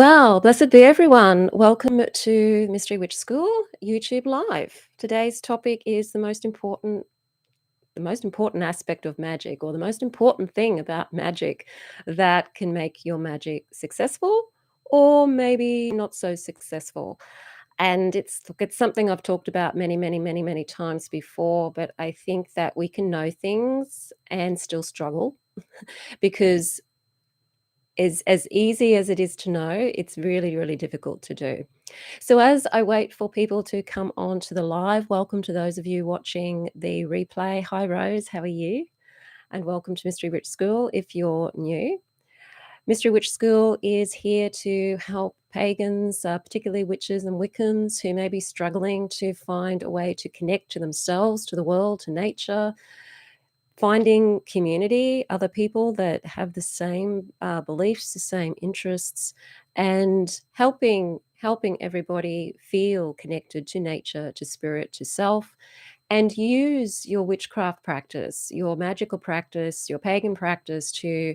Well, blessed be everyone. Welcome to Mystery Witch School YouTube Live. Today's topic is the most important aspect of magic, or the most important thing about magic that can make your magic successful or maybe not so successful. And it's something I've talked about many, many, many, many times before, but I think that we can know things and still struggle because as easy as it is to know, it's really, really difficult to do. So as I wait for people to come on to the live, welcome to those of you watching the replay. Hi, Rose, how are you? And welcome to Mystery Witch School if you're new. Mystery Witch School is here to help pagans, particularly witches and Wiccans, who may be struggling to find a way to connect to themselves, to the world, to nature, finding community, other people that have the same beliefs, the same interests, and helping everybody feel connected to nature, to spirit, to self, and use your witchcraft practice, your magical practice, your pagan practice to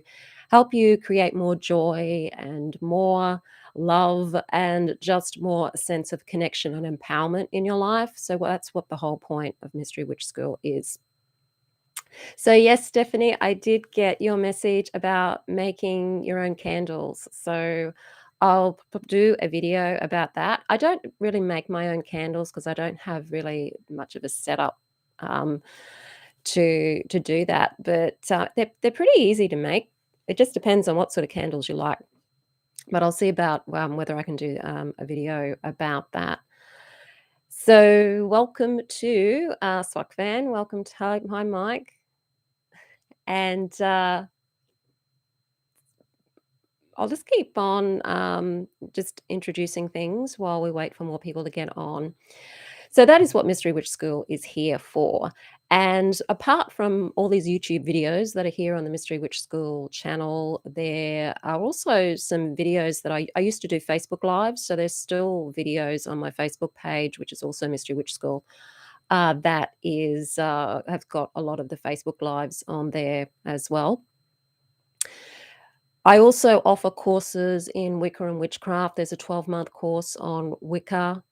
help you create more joy and more love and just more sense of connection and empowerment in your life. So that's what the whole point of Mystery Witch School is. So yes, Stephanie, I did get your message about making your own candles. So I'll do a video about that. I don't really make my own candles because I don't have really much of a setup um, to do that. But they're pretty easy to make. It just depends on what sort of candles you like. But I'll see about whether I can do a video about that. So welcome to Swak Van. Welcome to hi Mike. And I'll just keep on just introducing things while we wait for more people to get on. So that is what Mystery Witch School is here for. And apart from all these YouTube videos that are here on the Mystery Witch School channel, there are also some videos that I used to do Facebook Lives. So there's still videos on my Facebook page, which is also Mystery Witch School. That is, have got a lot of the Facebook Lives on there as well. I also offer courses in Wicca and Witchcraft. There's a 12-month course on Wicca,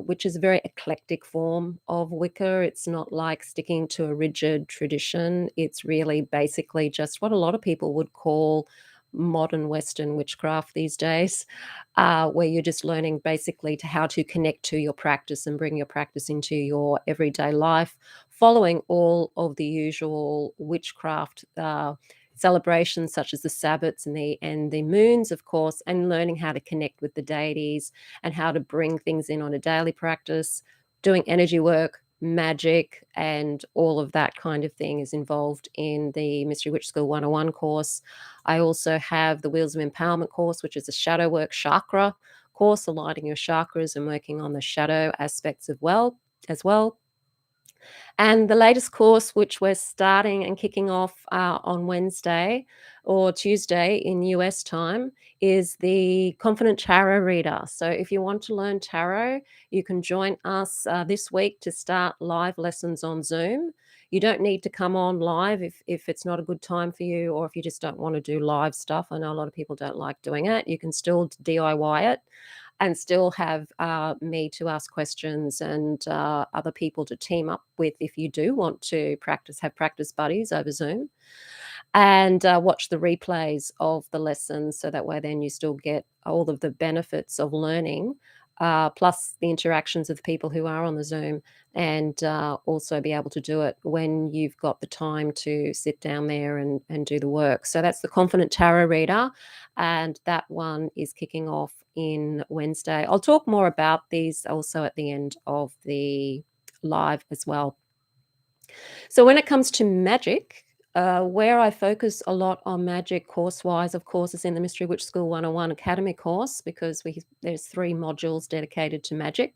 which is a very eclectic form of Wicca. It's not like sticking to a rigid tradition. It's really basically just what a lot of people would call modern Western witchcraft these days, where you're just learning basically to how to connect to your practice and bring your practice into your everyday life, following all of the usual witchcraft celebrations such as the Sabbats and the moons, of course, and learning how to connect with the deities and how to bring things in on a daily practice, doing energy work, magic, and all of that kind of thing is involved in the Mystery Witch School 101 course. I also have the Wheels of Empowerment course, which is a shadow work chakra course, aligning your chakras and working on the shadow aspects as well. And the latest course, which we're starting and kicking off on Wednesday or Tuesday in US time, is the Confident Tarot Reader. So if you want to learn tarot, you can join us this week to start live lessons on Zoom. You don't need to come on live if it's not a good time for you, or if you just don't want to do live stuff. I know a lot of people don't like doing it. You can still DIY it and still have me to ask questions and other people to team up with if you do want to have practice buddies over Zoom, and watch the replays of the lessons, so that way then you still get all of the benefits of learning, plus the interactions of the people who are on the Zoom, and also be able to do it when you've got the time to sit down there and do the work. So that's the Confident Tarot Reader, and that one is kicking off in Wednesday. I'll talk more about these also at the end of the live as well. So when it comes to magic, where I focus a lot on magic course-wise, of course, is in the Mystery Witch School 101 Academy course, because there's 3 modules dedicated to magic,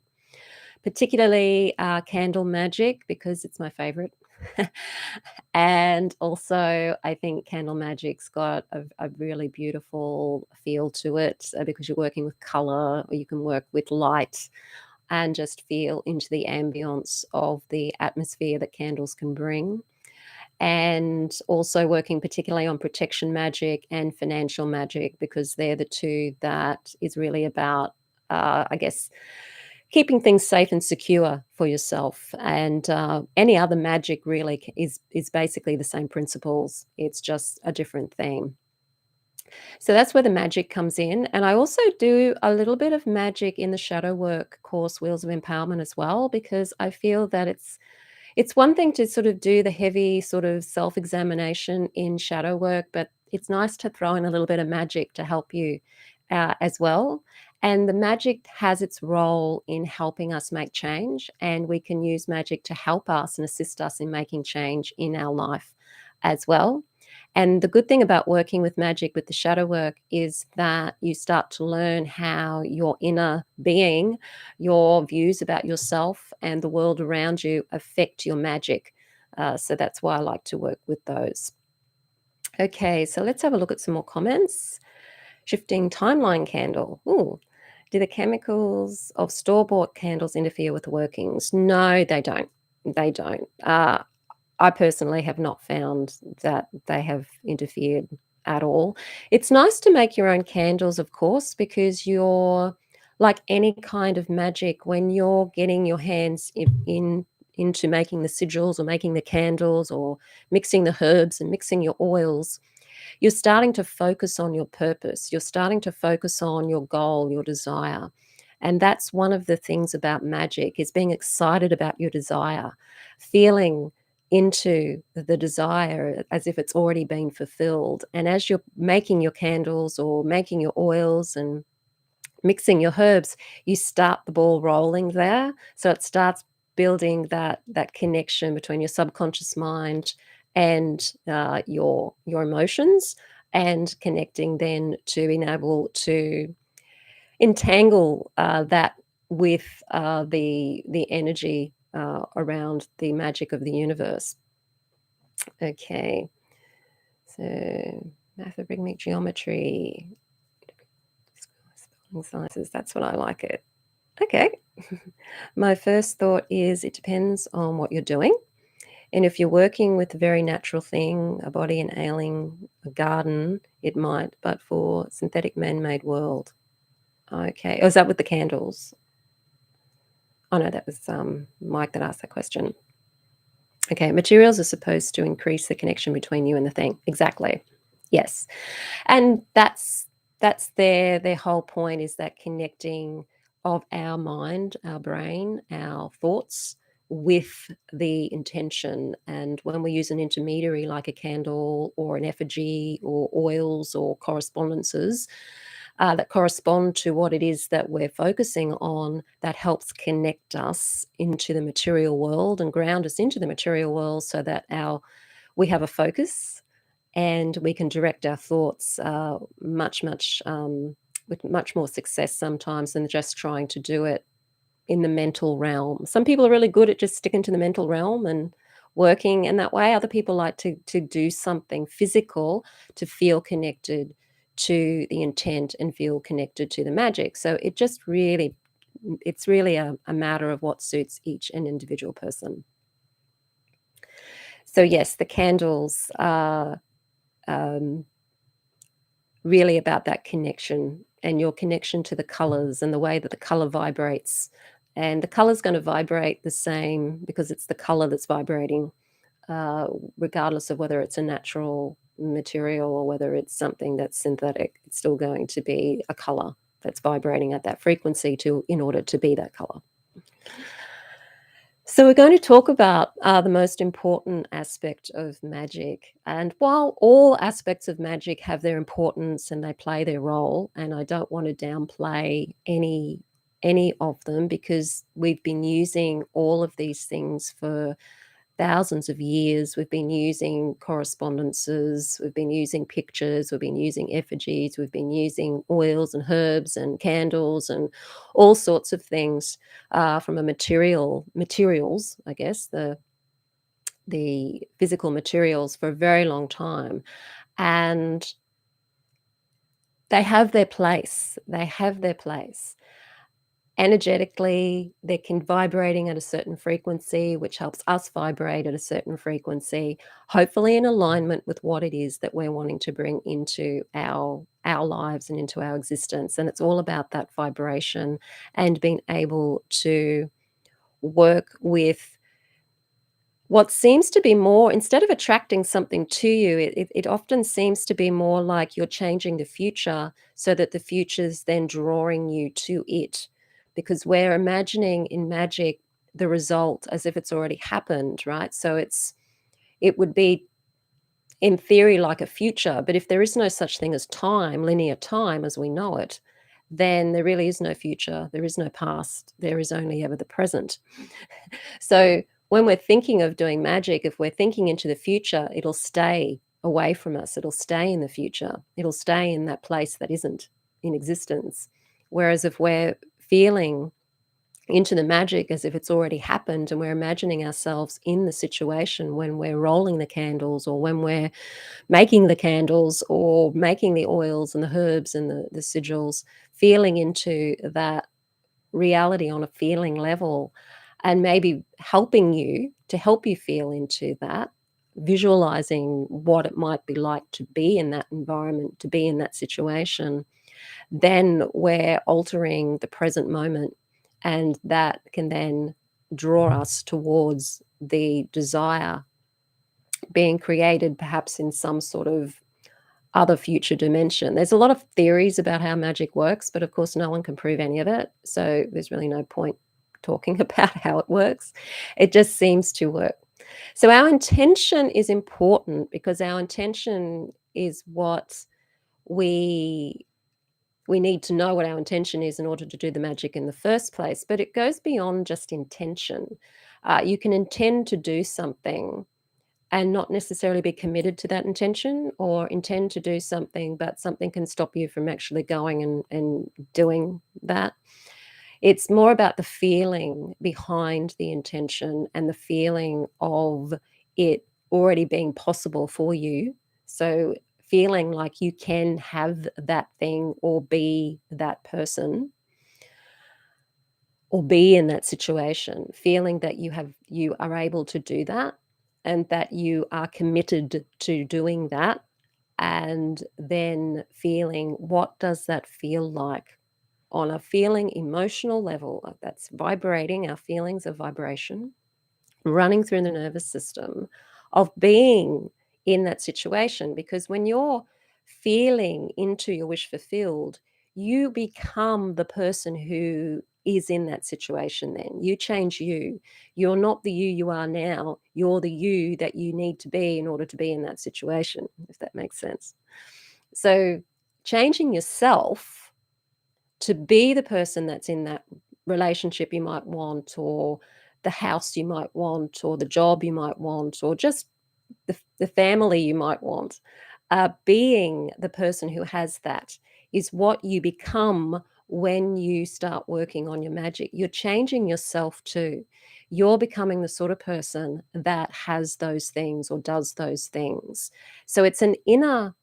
particularly candle magic, because it's my favorite. And also, I think candle magic's got a really beautiful feel to it, because you're working with color, or you can work with light and just feel into the ambience of the atmosphere that candles can bring. and also working particularly on protection magic and financial magic, because they're the two that is really about, I guess, keeping things safe and secure for yourself. And any other magic really is basically the same principles. It's just a different theme. So that's where the magic comes in. And I also do a little bit of magic in the shadow work course, Wheels of Empowerment, as well, because I feel that it's one thing to sort of do the heavy sort of self-examination in shadow work, but it's nice to throw in a little bit of magic to help you as well. And the magic has its role in helping us make change, and we can use magic to help us and assist us in making change in our life as well. And the good thing about working with magic with the shadow work is that you start to learn how your inner being, your views about yourself and the world around you affect your magic. So that's why I like to work with those. Okay, so let's have a look at some more comments. Shifting timeline candle. Ooh. Do the chemicals of store-bought candles interfere with the workings? No, they don't. They don't. I personally have not found that they have interfered at all. It's nice to make your own candles, of course, because you're like any kind of magic, when you're getting your hands into making the sigils or making the candles or mixing the herbs and mixing your oils, you're starting to focus on your purpose. You're starting to focus on your goal, your desire. And that's one of the things about magic, is being excited about your desire, feeling into the desire as if it's already been fulfilled. And as you're making your candles or making your oils and mixing your herbs, you start the ball rolling there. So it starts building that connection between your subconscious mind and your emotions, and connecting then to being able to entangle that with the energy around the magic of the universe. Okay, so mathorhythmic geometry, spelling sciences. That's what I like it. Okay. My first thought is it depends on what you're doing. And if you're working with a very natural thing, a body, an ailing, a garden, it might, but for synthetic man-made world. Okay. Oh, is that with the candles? Oh, no, that was Mike that asked that question. Okay. Materials are supposed to increase the connection between you and the thing. Exactly. Yes. And that's their whole point, is that connecting of our mind, our brain, our thoughts with the intention. And when we use an intermediary like a candle or an effigy or oils or correspondences that correspond to what it is that we're focusing on, that helps connect us into the material world and ground us into the material world, so that we have a focus and we can direct our thoughts with much more success sometimes than just trying to do it in the mental realm. Some people are really good at just sticking to the mental realm and working in that way. Other people like to do something physical to feel connected to the intent and feel connected to the magic. So it's really a matter of what suits each and individual person. So yes, the candles are really about that connection and your connection to the colors and the way that the color vibrates. And the color's going to vibrate the same because it's the color that's vibrating, regardless of whether it's a natural material or whether it's something that's synthetic. It's still going to be a color that's vibrating at that frequency in order to be that color. So we're going to talk about the most important aspect of magic. And while all aspects of magic have their importance and they play their role, and I don't want to downplay any of them, because we've been using all of these things for thousands of years. We've been using correspondences, we've been using pictures, we've been using effigies, we've been using oils and herbs and candles and all sorts of things from materials, I guess, the physical materials, for a very long time. And they have their place. They have their place. energetically, they're vibrating at a certain frequency, which helps us vibrate at a certain frequency, hopefully in alignment with what it is that we're wanting to bring into our lives and into our existence. And it's all about that vibration and being able to work with what seems to be more, instead of attracting something to you, it often seems to be more like you're changing the future so that the future's then drawing you to it. Because we're imagining in magic the result as if it's already happened, right? So it would be in theory like a future, but if there is no such thing as time, linear time as we know it, then there really is no future, there is no past, there is only ever the present. So when we're thinking of doing magic, if we're thinking into the future, it'll stay away from us. It'll stay in the future. It'll stay in that place that isn't in existence. Whereas if we're feeling into the magic as if it's already happened and we're imagining ourselves in the situation when we're rolling the candles or when we're making the candles or making the oils and the herbs and the sigils, feeling into that reality on a feeling level and maybe helping you to help you feel into that, visualizing what it might be like to be in that environment, to be in that situation, then we're altering the present moment. And that can then draw us towards the desire being created, perhaps in some sort of other future dimension. There's a lot of theories about how magic works, but of course, no one can prove any of it. So there's really no point talking about how it works. It just seems to work. So our intention is important because our intention is what we we need to know what our intention is in order to do the magic in the first place. But it goes beyond just intention. You can intend to do something and not necessarily be committed to that intention, or intend to do something, but something can stop you from actually going and doing that. It's more about the feeling behind the intention and the feeling of it already being possible for you. So feeling like you can have that thing or be that person or be in that situation, feeling that you are able to do that and that you are committed to doing that, and then feeling what does that feel like on a feeling emotional level, that's vibrating. Our feelings of vibration running through the nervous system of being in that situation. Because when you're feeling into your wish fulfilled, you become the person who is in that situation. Then you change you. You're not the you are now, you're the you that you need to be in order to be in that situation, if that makes sense. So changing yourself to be the person that's in that relationship you might want, or the house you might want, or the job you might want, or just the family you might want. Being the person who has that is what you become when you start working on your magic. You're changing yourself too. You're becoming the sort of person that has those things or does those things. So it's an inner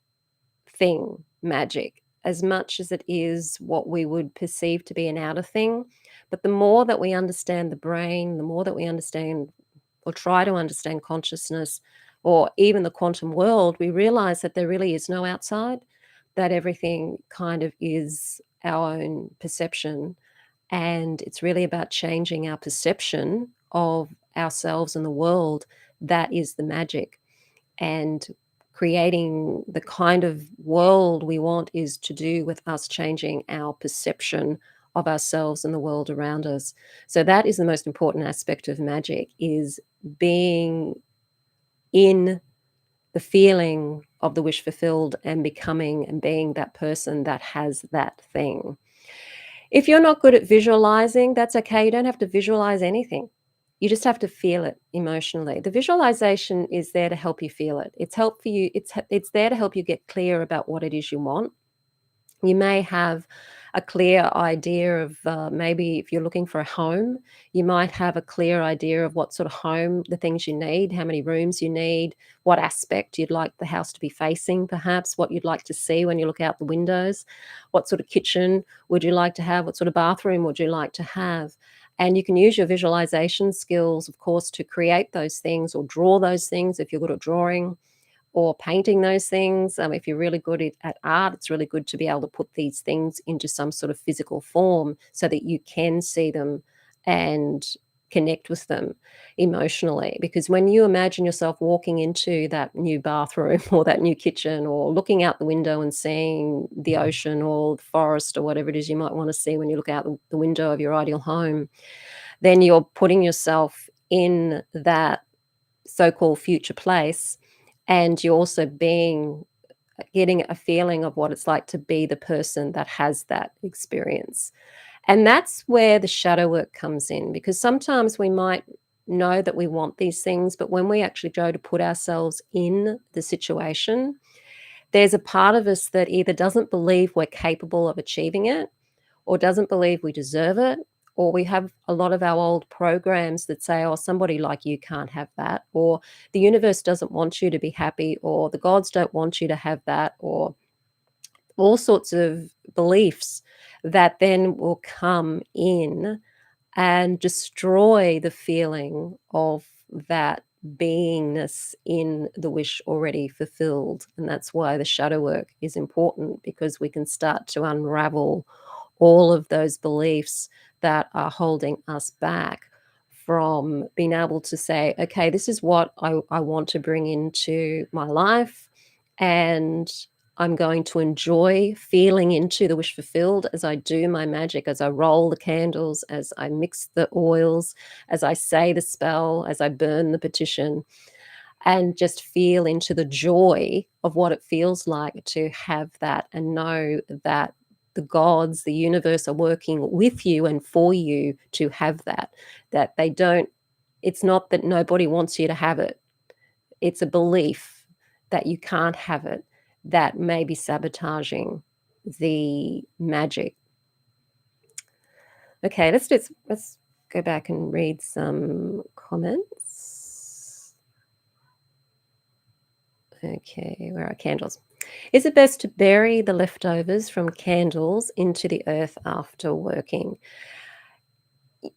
thing, magic, as much as it is what we would perceive to be an outer thing. But the more that we understand the brain, the more that we understand or try to understand consciousness or even the quantum world, we realize that there really is no outside, that everything kind of is our own perception. And it's really about changing our perception of ourselves and the world. That is the magic. And creating the kind of world we want is to do with us changing our perception of ourselves and the world around us. So that is the most important aspect of magic, is being in the feeling of the wish fulfilled and becoming and being that person that has that thing. If you're not good at visualizing, that's okay. You don't have to visualize anything. You just have to feel it emotionally. The visualization is there to help you feel it. It's there to help you get clear about what it is you want. You may have a clear idea of, maybe if you're looking for a home, you might have a clear idea of what sort of home, the things you need, how many rooms you need, what aspect you'd like the house to be facing, perhaps, what you'd like to see when you look out the windows, what sort of kitchen would you like to have, what sort of bathroom would you like to have. And you can use your visualization skills, of course, to create those things or draw those things if you're good at drawing or painting those things. If you're really good at art, it's really good to be able to put these things into some sort of physical form so that you can see them and connect with them emotionally. Because when you imagine yourself walking into that new bathroom or that new kitchen or looking out the window and seeing the ocean or the forest or whatever it is you might want to see when you look out the window of your ideal home, then you're putting yourself in that so-called future place, and you're also getting a feeling of what it's like to be the person that has that experience. And that's where the shadow work comes in, because sometimes we might know that we want these things, but when we actually go to put ourselves in the situation, there's a part of us that either doesn't believe we're capable of achieving it, or doesn't believe we deserve it, or we have a lot of our old programs that say, oh, somebody like you can't have that, or the universe doesn't want you to be happy, or the gods don't want you to have that, or all sorts of beliefs that then will come in and destroy the feeling of that beingness in the wish already fulfilled. And that's why the shadow work is important, because we can start to unravel all of those beliefs that are holding us back from being able to say, okay, this is what I want to bring into my life. And I'm going to enjoy feeling into the wish fulfilled as I do my magic, as I roll the candles, as I mix the oils, as I say the spell, as I burn the petition, and just feel into the joy of what it feels like to have that, and know that the gods, the universe are working with you and for you to have that. That they don't, it's not that nobody wants you to have it. It's a belief that you can't have it that may be sabotaging the magic. Okay, let's go back and read some comments. Okay, where are candles? Is it best to bury the leftovers from candles into the earth after working?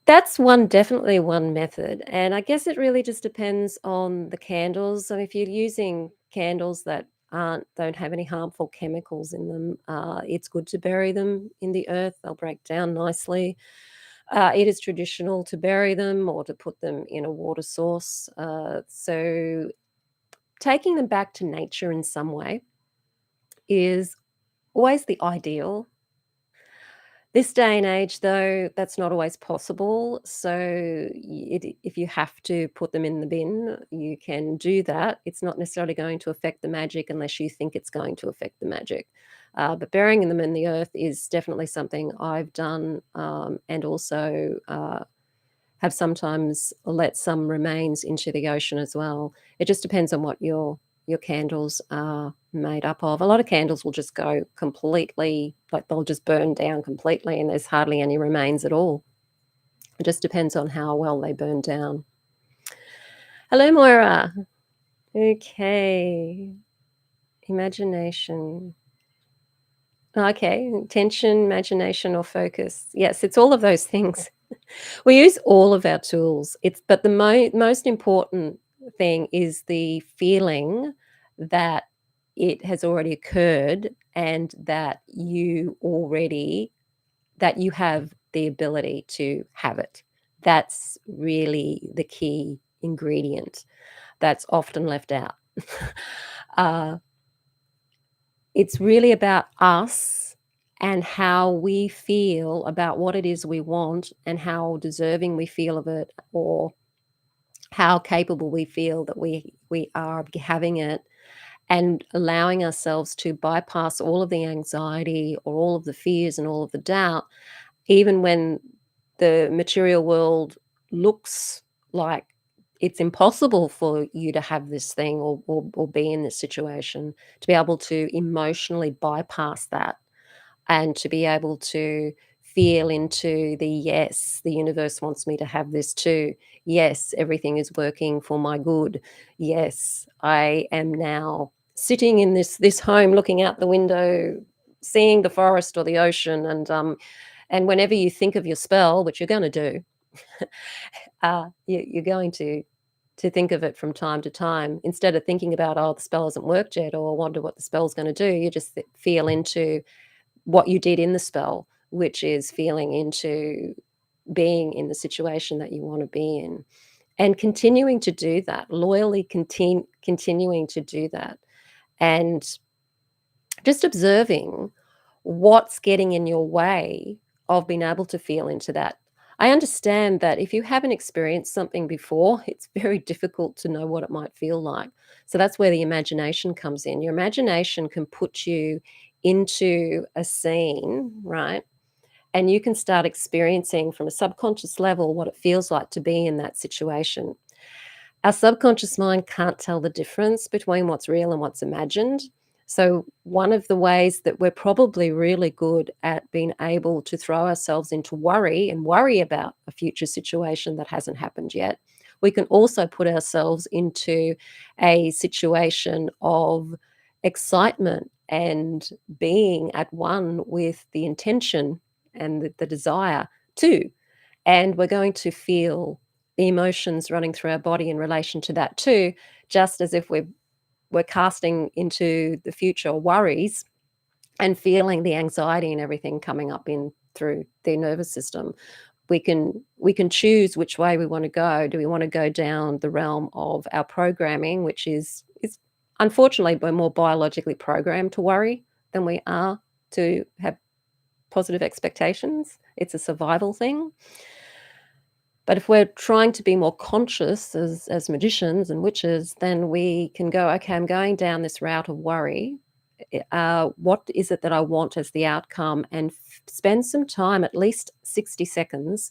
That's definitely one method, and I guess it really just depends on the candles. So if you're using candles that don't have any harmful chemicals in them, it's good to bury them in the earth. They'll break down nicely. It is traditional to bury them or to put them in a water source. So taking them back to nature in some way is always the ideal. This day and age, though, that's not always possible. So if you have to put them in the bin, you can do that. It's not necessarily going to affect the magic unless you think it's going to affect the magic. But burying them in the earth is definitely something I've done, and also have sometimes let some remains into the ocean as well. It just depends on what your candles are made up of. A lot of candles will just go completely, like they'll just burn down completely and there's hardly any remains at all. It just depends on how well they burn down. Hello, Moira. Okay. Imagination. Okay. Intention, imagination, or focus. Yes, it's all of those things. We use all of our tools. But the most important thing is the feeling that it has already occurred, and that you have the ability to have it. That's really the key ingredient that's often left out. uh, it's really about us and how we feel about what it is we want, and how deserving we feel of it, or how capable we feel that we are having it, and allowing ourselves to bypass all of the anxiety or all of the fears and all of the doubt, even when the material world looks like it's impossible for you to have this thing, or be in this situation, to be able to emotionally bypass that and to be able to feel into the, yes, the universe wants me to have this too. Yes, everything is working for my good. Yes, I am now sitting in this home, looking out the window, seeing the forest or the ocean, and whenever you think of your spell, which you're going to do, you're going to think of it from time to time instead of thinking about, oh, the spell hasn't worked yet, or wonder what the spell's going to do. You just feel into what you did in the spell, which is feeling into being in the situation that you want to be in, and continuing to do that, loyally continuing to do that, and just observing what's getting in your way of being able to feel into that. I understand that if you haven't experienced something before, it's very difficult to know what it might feel like. So that's where the imagination comes in. Your imagination can put you into a scene, right? And you can start experiencing from a subconscious level what it feels like to be in that situation. Our subconscious mind can't tell the difference between what's real and what's imagined. So, one of the ways that we're probably really good at being able to throw ourselves into worry and worry about a future situation that hasn't happened yet, we can also put ourselves into a situation of excitement and being at one with the intention and the desire too. And we're going to feel the emotions running through our body in relation to that too, just as if we're casting into the future worries and feeling the anxiety and everything coming up in through the nervous system. We can choose which way we want to go. Do we want to go down the realm of our programming, which is unfortunately we're more biologically programmed to worry than we are to have positive expectations. It's a survival thing. But if we're trying to be more conscious as magicians and witches, then we can go, okay, I'm going down this route of worry. What is it that I want as the outcome? And spend some time, at least 60 seconds,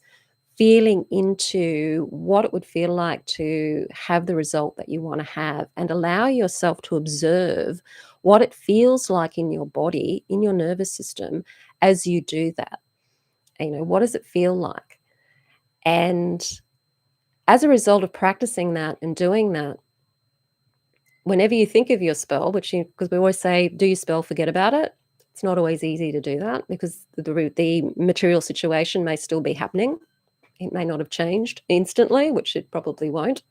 feeling into what it would feel like to have the result that you want to have, and allow yourself to observe what it feels like in your body, in your nervous system, as you do that. What does it feel like? And as a result of practicing that and doing that, whenever you think of your spell, because we always say, do your spell, forget about it. It's not always easy to do that because the material situation may still be happening. It may not have changed instantly, which it probably won't.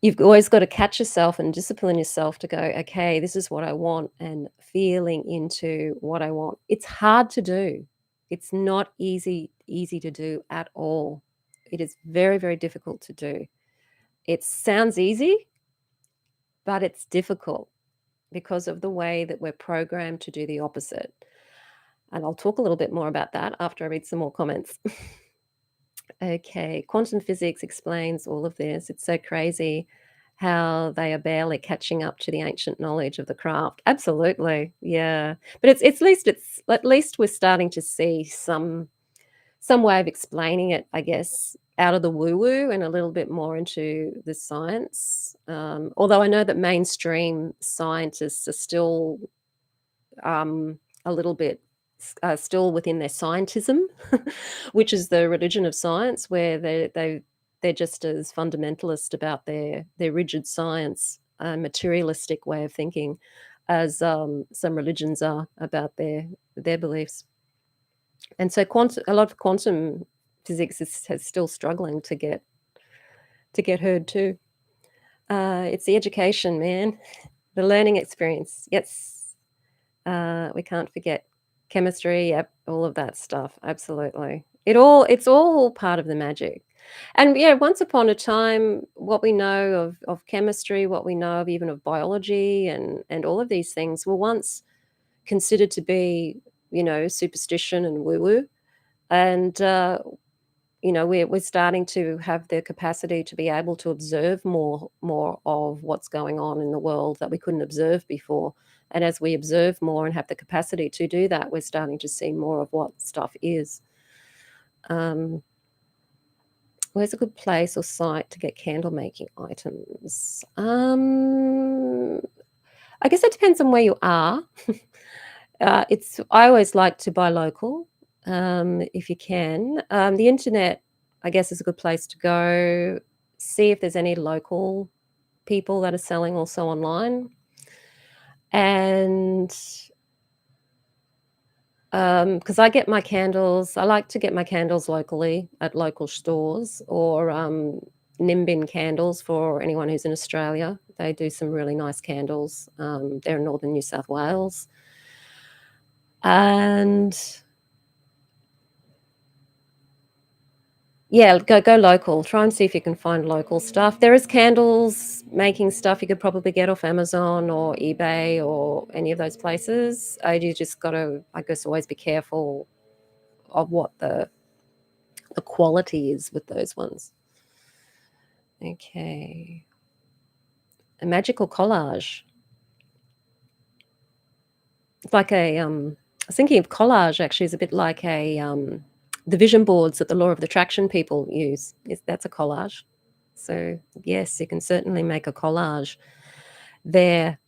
You've always got to catch yourself and discipline yourself to go, okay, this is what I want, and feeling into what I want. It's hard to do. It's not easy to do at all. It is very, very difficult to do. It sounds easy, but it's difficult because of the way that we're programmed to do the opposite. And I'll talk a little bit more about that after I read some more comments. Okay, quantum physics explains all of this. It's so crazy how they are barely catching up to the ancient knowledge of the craft. Absolutely, yeah. But it's at least we're starting to see some way of explaining it, I guess, out of the woo-woo and a little bit more into the science. Although I know that mainstream scientists are still a little bit still within their scientism, which is the religion of science, where they're just as fundamentalist about their rigid science, materialistic way of thinking, as some religions are about their beliefs. And so a lot of quantum physics is still struggling to get heard too. It's the education, man, the learning experience. Yes, we can't forget chemistry. Yep, all of that stuff. Absolutely, it's all part of the magic. And yeah, once upon a time, what we know of chemistry, what we know of even of biology, and all of these things were once considered to be, superstition and woo woo. And we're starting to have the capacity to be able to observe more of what's going on in the world that we couldn't observe before. And as we observe more and have the capacity to do that, we're starting to see more of what stuff is. Where's a good place or site to get candle making items? I guess it depends on where you are. I always like to buy local, if you can. The internet, I guess, is a good place to go. See if there's any local people that are selling also online. And, because I like to get my candles locally at local stores or, Nimbin Candles for anyone who's in Australia. They do some really nice candles. They're in northern New South Wales. And yeah, go local. Try and see if you can find local stuff. There is candles making stuff you could probably get off Amazon or eBay or any of those places. You just gotta, I guess, always be careful of what the quality is with those ones. Okay. A magical collage. It's like I was thinking of collage actually is a bit like the vision boards that the law of attraction people use. That's a collage. So yes, you can certainly make a collage there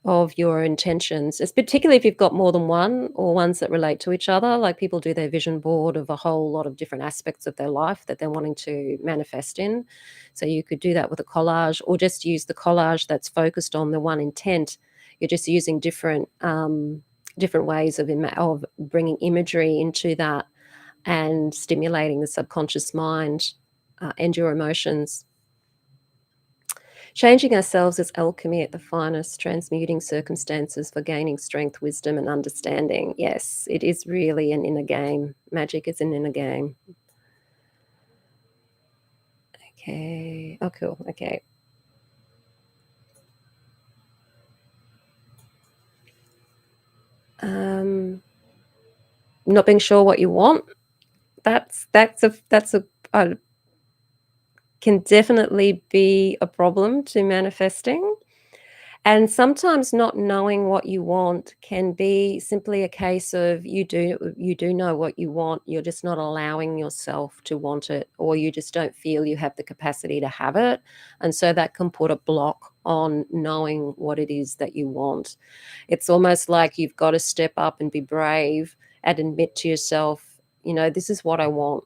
of your intentions. It's particularly if you've got more than one or ones that relate to each other. Like people do their vision board of a whole lot of different aspects of their life that they're wanting to manifest in. So you could do that with a collage or just use the collage that's focused on the one intent. You're just using different ways of bringing imagery into that and stimulating the subconscious mind and your emotions. Changing ourselves is alchemy at the finest, transmuting circumstances for gaining strength, wisdom, and understanding. Yes, it is really an inner game. Magic is an inner game. Okay. Oh, cool. Okay. Not being sure what you want. That's a can definitely be a problem to manifesting. And sometimes not knowing what you want can be simply a case of you do know what you want, you're just not allowing yourself to want it, or you just don't feel you have the capacity to have it, and so that can put a block on knowing what it is that you want. It's almost like you've got to step up and be brave and admit to yourself, "This is what I want."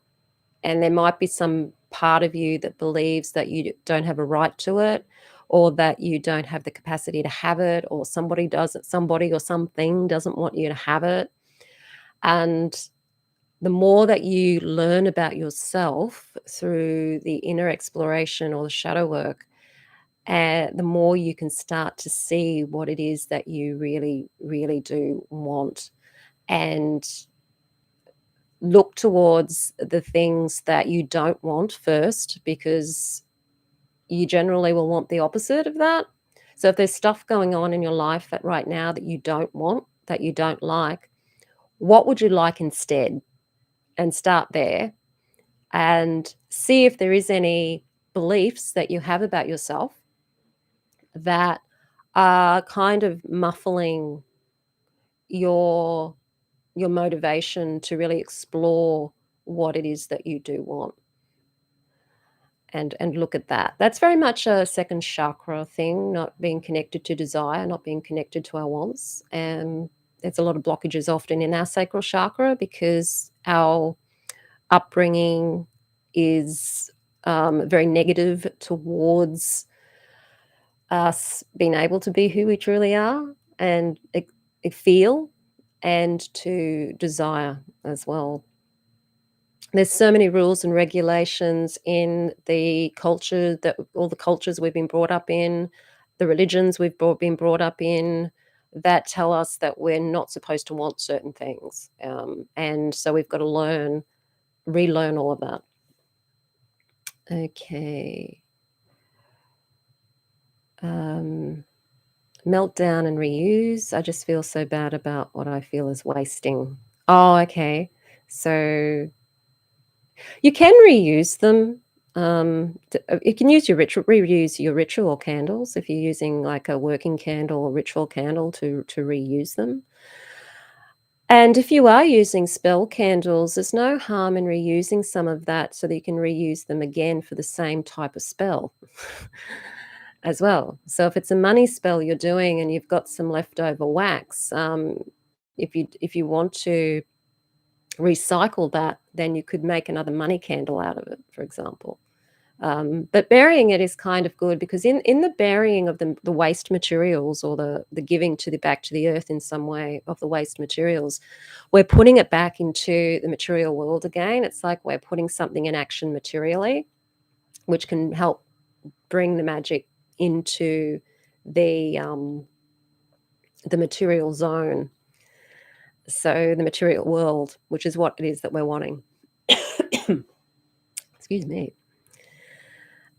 And there might be some part of you that believes that you don't have a right to it or that you don't have the capacity to have it or somebody or something doesn't want you to have it. And the more that you learn about yourself through the inner exploration or the shadow work, the more you can start to see what it is that you really, really do want. And look towards the things that you don't want first because you generally will want the opposite of that. So if there's stuff going on in your life that right now that you don't want, that you don't like, what would you like instead? And start there and see if there is any beliefs that you have about yourself that are kind of muffling your motivation to really explore what it is that you do want. And look at that. That's very much a second chakra thing, not being connected to desire, not being connected to our wants. And there's a lot of blockages often in our sacral chakra because our upbringing is very negative towards us being able to be who we truly are and feel and to desire as well. There's so many rules and regulations in the culture that all the cultures we've been brought up in, the religions been brought up in, that tell us that we're not supposed to want certain things. And so we've got to relearn all of that. Okay. Meltdown and reuse. I just feel so bad about what I feel is wasting. Oh, okay. So you can reuse them. You can reuse your ritual candles if you're using like a working candle or ritual candle to reuse them. And if you are using spell candles, there's no harm in reusing some of that so that you can reuse them again for the same type of spell as well. So if it's a money spell you're doing and you've got some leftover wax, if you want to recycle that, then you could make another money candle out of it, for example. But burying it is kind of good, because in the burying of the waste materials, or the giving back to the earth in some way of the waste materials, we're putting it back into the material world again. It's like we're putting something in action materially, which can help bring the magic into the material zone. So the material world, which is what it is that we're wanting. Excuse me.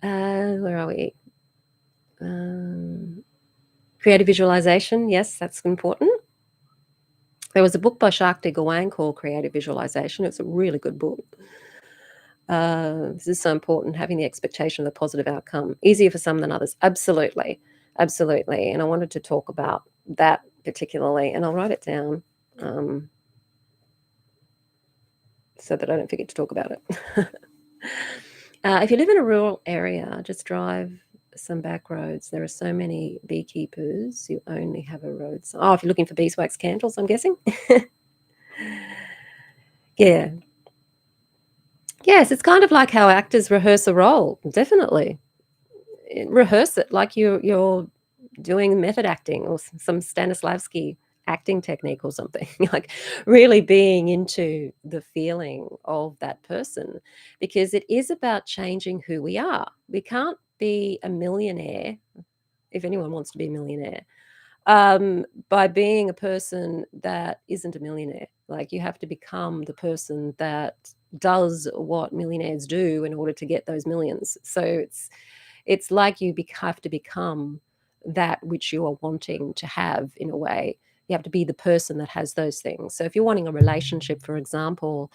Where are we? Creative visualization. Yes, that's important. There was a book by Shakti Gawain called Creative Visualization. It's a really good book. This is so important, having the expectation of the positive outcome. Easier for some than others. Absolutely. Absolutely. And I wanted to talk about that particularly, and I'll write it down so that I don't forget to talk about it. If you live in a rural area, just drive some back roads. There are so many beekeepers who only have a road sign. Oh, if you're looking for beeswax candles, I'm guessing. Yeah. Yes, it's kind of like how actors rehearse a role. Definitely. Rehearse it like you're doing method acting, or some Stanislavski acting technique or something. Like really being into the feeling of that person, because it is about changing who we are. We can't be a millionaire, if anyone wants to be a millionaire, by being a person that isn't a millionaire. Like, you have to become the person that does what millionaires do in order to get those millions. So it's like you have to become that which you are wanting to have, in a way. You have to be the person that has those things. So if you're wanting a relationship, for example,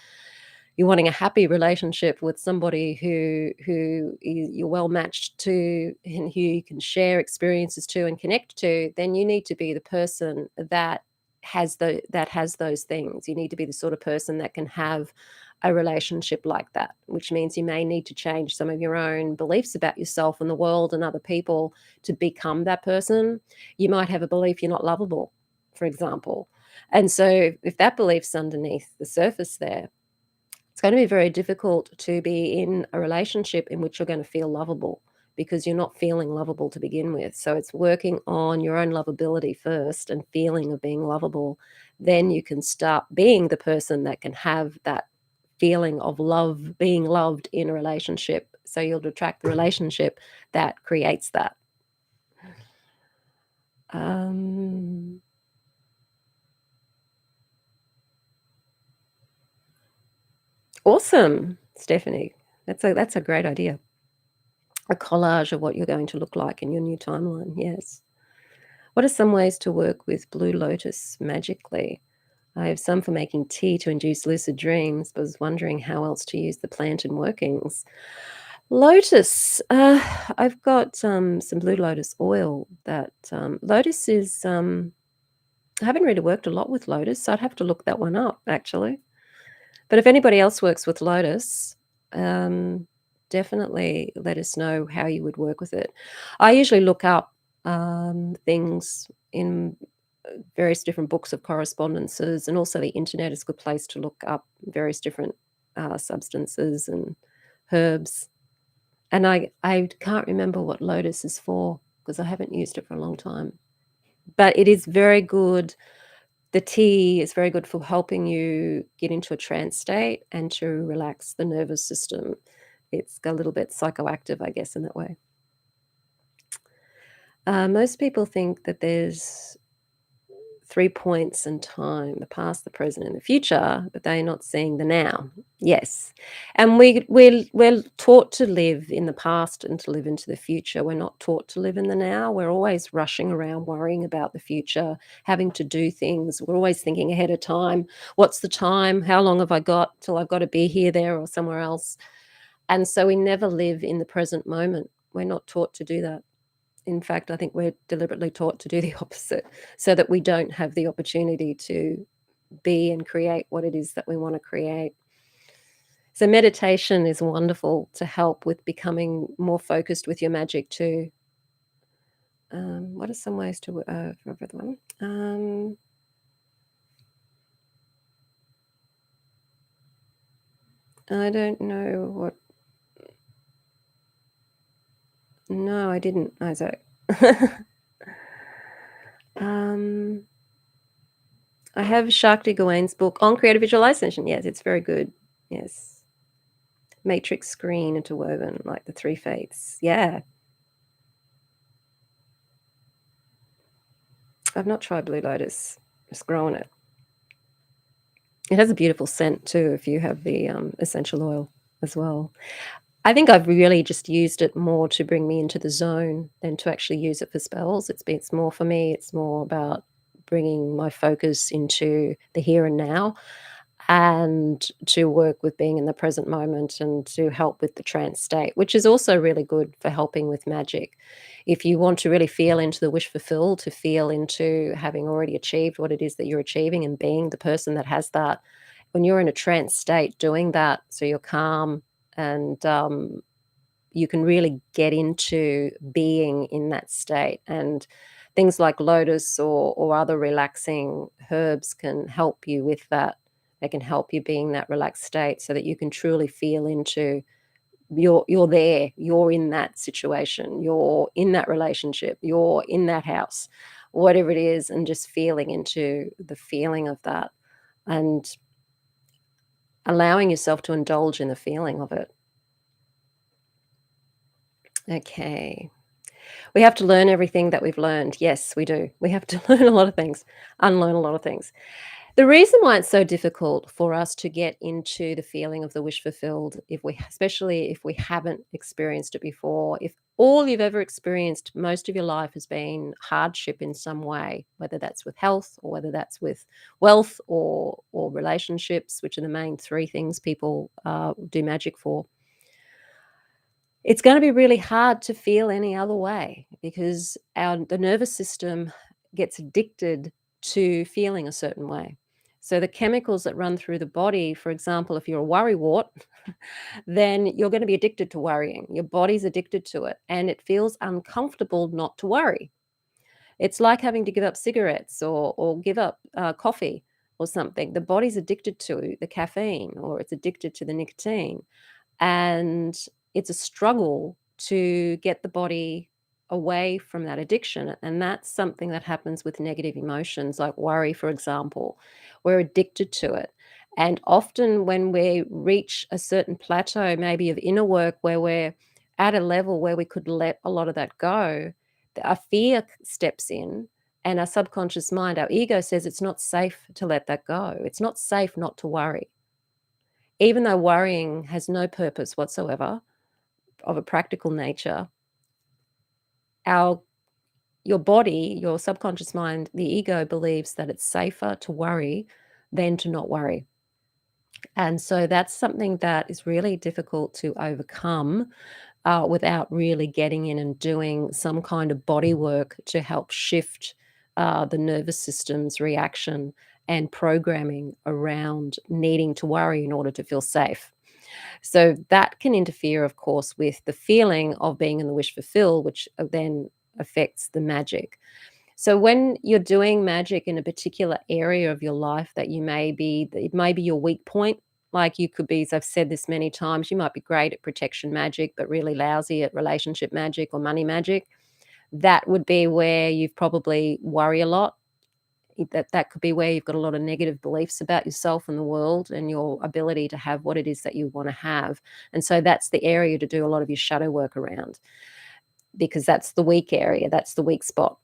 you're wanting a happy relationship with somebody you're well matched to, and who you can share experiences to and connect to, then you need to be the person that has those things. You need to be the sort of person that can have a relationship like that, which means you may need to change some of your own beliefs about yourself and the world and other people to become that person. You might have a belief you're not lovable, for example. And so if that belief's underneath the surface there, it's going to be very difficult to be in a relationship in which you're going to feel lovable, because you're not feeling lovable to begin with. So it's working on your own lovability first, and feeling of being lovable. Then you can start being the person that can have that feeling of love, being loved in a relationship. So you'll attract the relationship that creates that. Awesome, Stephanie. That's a great idea. A collage of what you're going to look like in your new timeline. Yes. What are some ways to work with blue lotus magically? I have some for making tea to induce lucid dreams, but was wondering how else to use the plant in workings. Lotus. I've got some blue lotus oil. That lotus is. I haven't really worked a lot with lotus, so I'd have to look that one up, actually. But if anybody else works with lotus, definitely let us know how you would work with it. I usually look up things in various different books of correspondences, and also the internet is a good place to look up various different substances and herbs. And I can't remember what lotus is for, because I haven't used it for a long time. But it is very good. The tea is very good for helping you get into a trance state and to relax the nervous system. It's a little bit psychoactive, I guess, in that way. Most people think that there's 3 points in time: the past, the present, and the future, but they're not seeing the now. Yes. And we're taught to live in the past and to live into the future. We're not taught to live in the now. We're always rushing around, worrying about the future, having to do things. We're always thinking ahead of time. What's the time? How long have I got till I've got to be here, there, or somewhere else? And so we never live in the present moment. We're not taught to do that. In fact, I think we're deliberately taught to do the opposite, so that we don't have the opportunity to be and create what it is that we want to create. So meditation is wonderful to help with becoming more focused with your magic too. What are some ways to for the one? I don't know what. No, I didn't, Isaac. Um, I have Shakti Gawain's book on creative visualization. Yes, it's very good. Yes. Matrix screen interwoven, like the three faiths. Yeah. I've not tried Blue Lotus. Just growing it. It has a beautiful scent too if you have the essential oil as well. I think I've really just used it more to bring me into the zone than to actually use it for spells. It's more for me, it's more about bringing my focus into the here and now, and to work with being in the present moment and to help with the trance state, which is also really good for helping with magic. If you want to really feel into the wish fulfilled, to feel into having already achieved what it is that you're achieving and being the person that has that, when you're in a trance state doing that, so you're calm and you can really get into being in that state. And things like lotus or other relaxing herbs can help you with that. They can help you be in that relaxed state so that you can truly feel into you're there, you're in that situation, you're in that relationship, you're in that house, whatever it is, and just feeling into the feeling of that and allowing yourself to indulge in the feeling of it. Okay. We have to learn everything that we've learned. Yes, we do. We have to learn a lot of things, unlearn a lot of things. The reason why it's so difficult for us to get into the feeling of the wish fulfilled, if we, especially if we haven't experienced it before, if all you've ever experienced most of your life has been hardship in some way, whether that's with health or whether that's with wealth or relationships, which are the main three things people do magic for, it's going to be really hard to feel any other way because the nervous system gets addicted to feeling a certain way. So the chemicals that run through the body, for example, if you're a worrywart, then you're going to be addicted to worrying. Your body's addicted to it, and it feels uncomfortable not to worry. It's like having to give up cigarettes or give up coffee or something. The body's addicted to the caffeine or it's addicted to the nicotine, and it's a struggle to get the body away from that addiction. And that's something that happens with negative emotions like worry, for example. We're addicted to it. And often when we reach a certain plateau, maybe of inner work, where we're at a level where we could let a lot of that go, our fear steps in, and our subconscious mind, our ego, says it's not safe to let that go. It's not safe not to worry. Even though worrying has no purpose whatsoever of a practical nature, our your body, your subconscious mind, the ego believes that it's safer to worry than to not worry. And so that's something that is really difficult to overcome without really getting in and doing some kind of body work to help shift the nervous system's reaction and programming around needing to worry in order to feel safe. So that can interfere, of course, with the feeling of being in the wish fulfill, which then affects the magic. So when you're doing magic in a particular area of your life that it may be your weak point, like you could be, as I've said this many times, you might be great at protection magic, but really lousy at relationship magic or money magic. That would be where you probably worry a lot. That could be where you've got a lot of negative beliefs about yourself and the world and your ability to have what it is that you want to have. And so that's the area to do a lot of your shadow work around, because that's the weak area, that's the weak spot.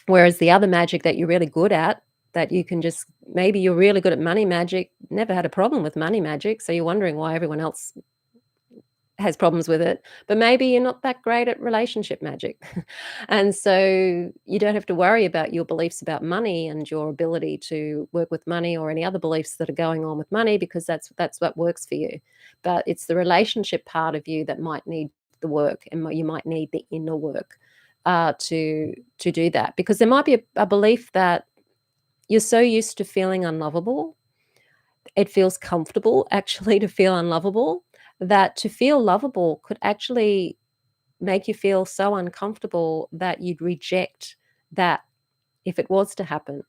Whereas the other magic that you're really good at, that you can just, maybe you're really good at money magic, never had a problem with money magic, so you're wondering why everyone else has problems with it, but maybe you're not that great at relationship magic. And so you don't have to worry about your beliefs about money and your ability to work with money or any other beliefs that are going on with money, because that's what works for you. But it's the relationship part of you that might need the work, and you might need the inner work to do that, because there might be a belief that you're so used to feeling unlovable, it feels comfortable actually to feel unlovable, that to feel lovable could actually make you feel so uncomfortable that you'd reject that if it was to happen.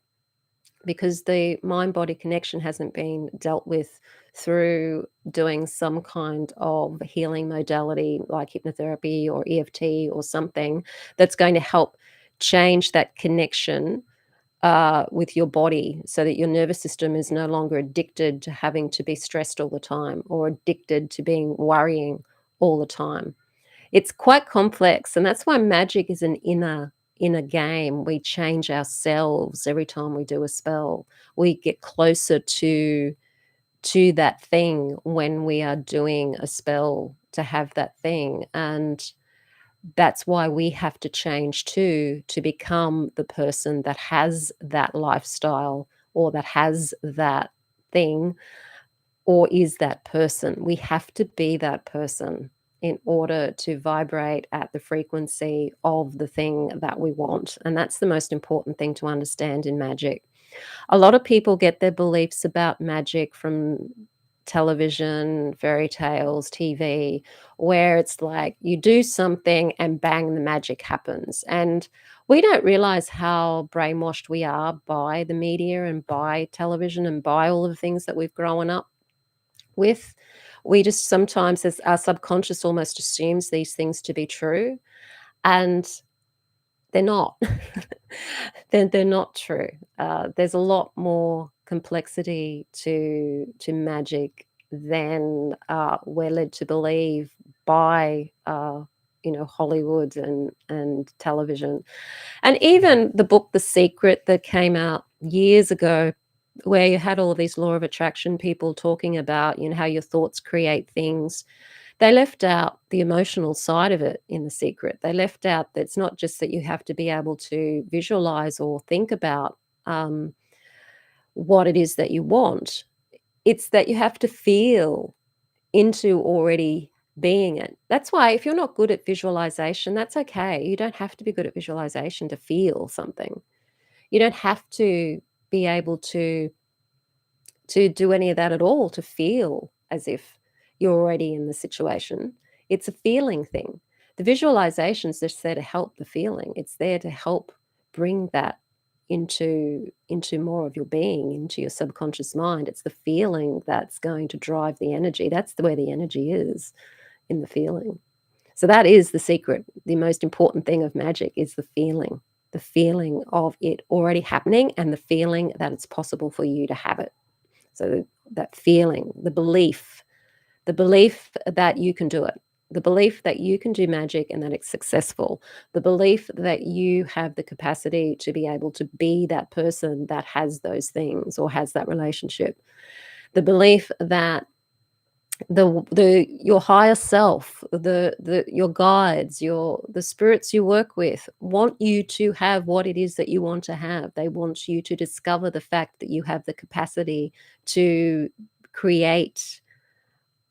because the mind-body connection hasn't been dealt with through doing some kind of healing modality like hypnotherapy or EFT or something that's going to help change that connection with your body so that your nervous system is no longer addicted to having to be stressed all the time or addicted to being worrying all the time. It's quite complex, and that's why magic is an inner game. We change ourselves every time we do a spell. We get closer to that thing when we are doing a spell to have that thing, and that's why we have to change too, to become the person that has that lifestyle or that has that thing or is that person. We have to be that person in order to vibrate at the frequency of the thing that we want. And that's the most important thing to understand in magic. A lot of people get their beliefs about magic from television, fairy tales, TV, where it's like you do something and bang, the magic happens. And we don't realize how brainwashed we are by the media and by television and by all of the things that we've grown up with. We just sometimes, as our subconscious almost assumes these things to be true, and they're not. They're not true. There's a lot more complexity to magic than we're led to believe by Hollywood and television. And even the book The Secret that came out years ago, where you had all of these law of attraction people talking about, how your thoughts create things. They left out the emotional side of it in The Secret. They left out that it's not just that you have to be able to visualize or think about what it is that you want. It's that you have to feel into already being it. That's why if you're not good at visualization, that's okay. You don't have to be good at visualization to feel something. You don't have to be able to do any of that at all, to feel as if you're already in the situation. It's a feeling thing. The visualization's just there to help the feeling. It's there to help bring that into more of your being, into your subconscious mind. It's the feeling that's going to drive the energy. That's where the energy is, in the feeling. So that is the secret. The most important thing of magic is the feeling of it already happening and the feeling that it's possible for you to have it. So that feeling, the belief that you can do it, the belief that you can do magic and that it's successful, the belief that you have the capacity to be able to be that person that has those things or has that relationship, the belief that your higher self, your guides, the spirits you work with want you to have what it is that you want to have. They want you to discover the fact that you have the capacity to create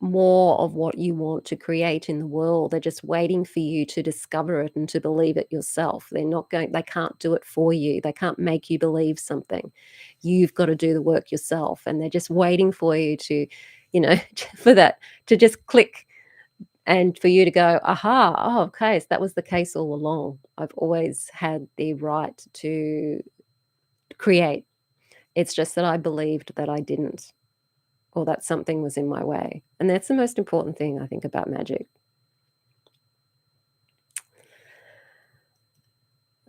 more of what you want to create in the world. They're just waiting for you to discover it and to believe it yourself. They can't do it for you. They can't make you believe something. You've got to do the work yourself. And they're just waiting for you to, for that to just click and for you to go, aha, oh, okay, so that was the case all along. I've always had the right to create. It's just that I believed that I didn't, or that something was in my way. And that's the most important thing, I think, about magic.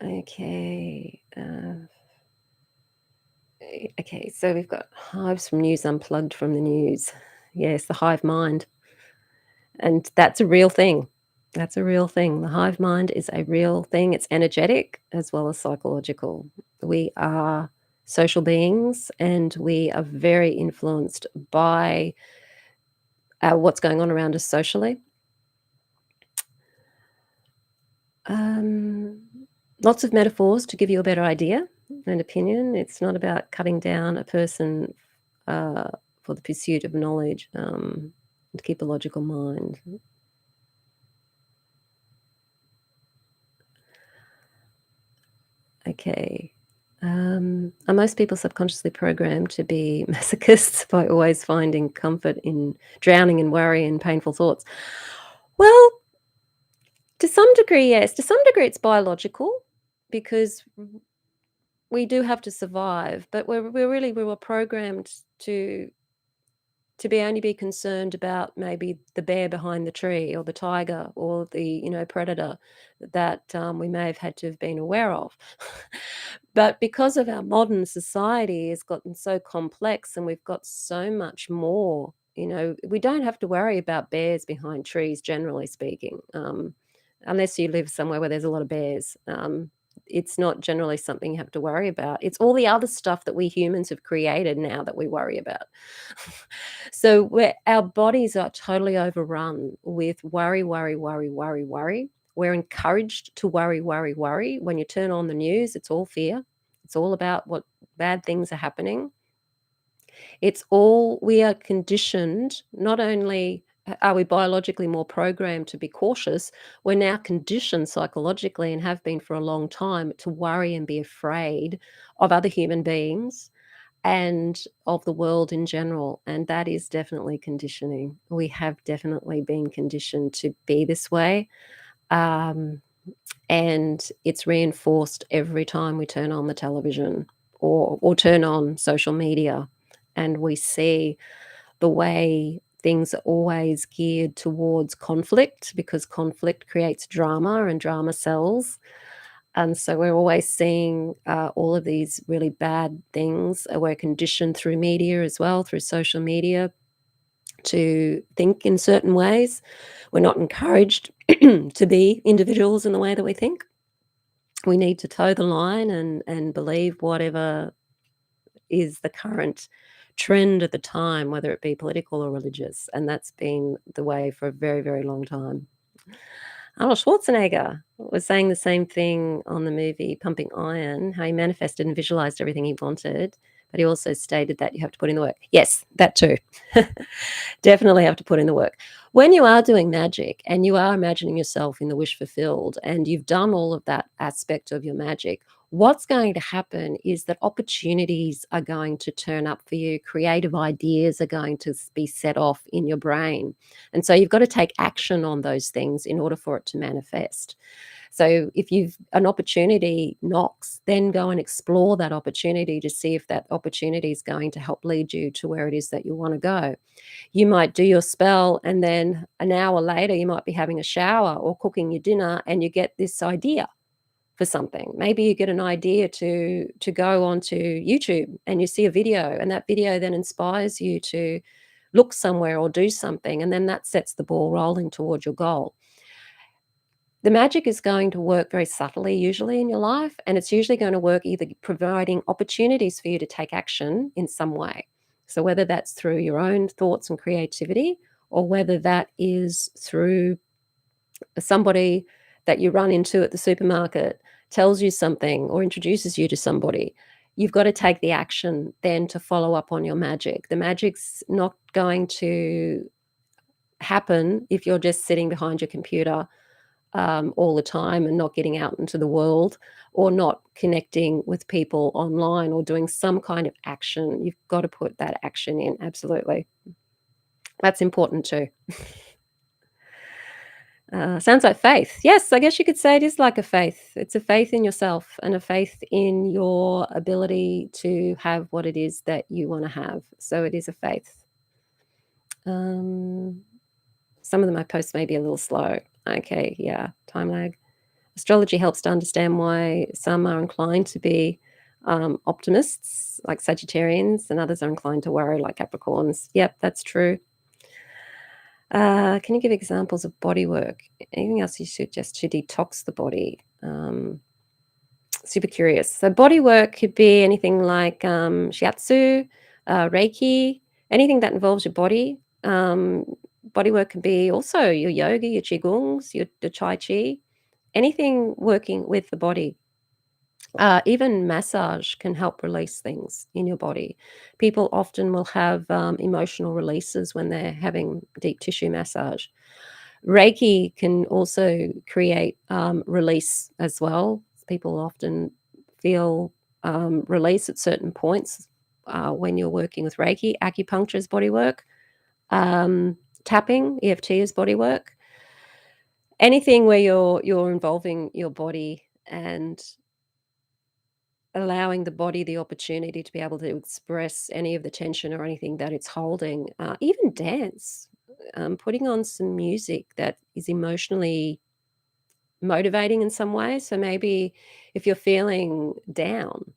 Okay. Okay, so we've got hives from News Unplugged from the news. Yes, the hive mind. And that's a real thing. That's a real thing. The hive mind is a real thing. It's energetic as well as psychological. We are social beings and we are very influenced by what's going on around us socially. Lots of metaphors to give you a better idea and opinion. It's not about cutting down a person for the pursuit of knowledge, to keep a logical mind. Okay. Are most people subconsciously programmed to be masochists by always finding comfort in drowning in worry and painful thoughts? Well, to some degree, yes. To some degree, it's biological because we do have to survive, but we were programmed to only be concerned about maybe the bear behind the tree or the tiger or the, predator that, we may have had to have been aware of. But because of our modern society has gotten so complex and we've got so much more, we don't have to worry about bears behind trees, generally speaking, unless you live somewhere where there's a lot of bears. It's not generally something you have to worry about. It's all the other stuff that we humans have created now that we worry about. So our bodies are totally overrun with worry, worry, worry, worry, worry. We're encouraged to worry, worry, worry. When you turn on the news, it's all fear. It's all about what bad things are happening. We are conditioned, not only are we biologically more programmed to be cautious, we're now conditioned psychologically and have been for a long time to worry and be afraid of other human beings and of the world in general. And that is definitely conditioning. We have definitely been conditioned to be this way. Um, and it's reinforced every time we turn on the television or turn on social media and we see the way things are always geared towards conflict because conflict creates drama and drama sells. And so we're always seeing all of these really bad things. We're conditioned through media as well, through social media, to think in certain ways. We're not encouraged to be individuals in the way that we think. We need to toe the line and believe whatever is the current trend at the time, whether it be political or religious. And that's been the way for a very, very long time. Arnold Schwarzenegger was saying the same thing on the movie Pumping Iron, how he manifested and visualized everything he wanted, but he also stated that you have to put in the work. Yes, that too. Definitely have to put in the work. When you are doing magic and you are imagining yourself in the wish fulfilled and you've done all of that aspect of your magic, what's going to happen is that opportunities are going to turn up for you. Creative ideas are going to be set off in your brain. And so you've got to take action on those things in order for it to manifest. So if you've an opportunity knocks, then go and explore that opportunity to see if that opportunity is going to help lead you to where it is that you want to go. You might do your spell and then an hour later you might be having a shower or cooking your dinner and you get this idea for something. Maybe you get an idea to go onto YouTube and you see a video and that video then inspires you to look somewhere or do something, and then that sets the ball rolling towards your goal. The magic is going to work very subtly usually in your life, and it's usually going to work either providing opportunities for you to take action in some way. So whether that's through your own thoughts and creativity or whether that is through somebody that you run into at the supermarket tells you something or introduces you to somebody, you've got to take the action then to follow up on your magic. The magic's not going to happen if you're just sitting behind your computer all the time and not getting out into the world or not connecting with people online or doing some kind of action. You've got to put that action in. Absolutely. That's important too. Sounds like faith. Yes, I guess you could say it is like a faith. It's a faith in yourself and a faith in your ability to have what it is that you want to have. So it is a faith. Some of my posts may be a little slow. Okay, yeah, time lag. Astrology helps to understand why some are inclined to be optimists, like Sagittarians, and others are inclined to worry, like Capricorns. Yep, that's true. Can you give examples of body work? Anything else you suggest to detox the body? Super curious. So body work could be anything like shiatsu, Reiki, anything that involves your body. Body work can be also your yoga, your qigongs, your tai chi, anything working with the body. Even massage can help release things in your body. People often will have emotional releases when they're having deep tissue massage. Reiki can also create release as well. People often feel release at certain points when you're working with Reiki. Acupuncture is body work. Tapping, EFT is body work. Anything where you're involving your body and allowing the body the opportunity to be able to express any of the tension or anything that it's holding. Even dance, putting on some music that is emotionally motivating in some way. So maybe if you're feeling down,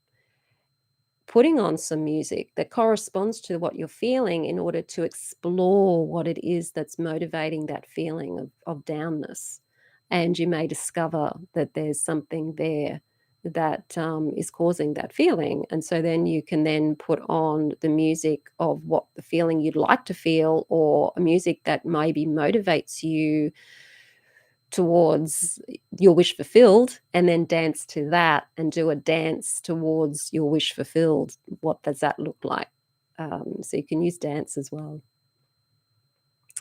putting on some music that corresponds to what you're feeling in order to explore what it is that's motivating that feeling of downness. And you may discover that there's something there that is causing that feeling. And so then you can then put on the music of what the feeling you'd like to feel, or a music that maybe motivates you towards your wish fulfilled, and then dance to that and do a dance towards your wish fulfilled. What does that look like? So you can use dance as well.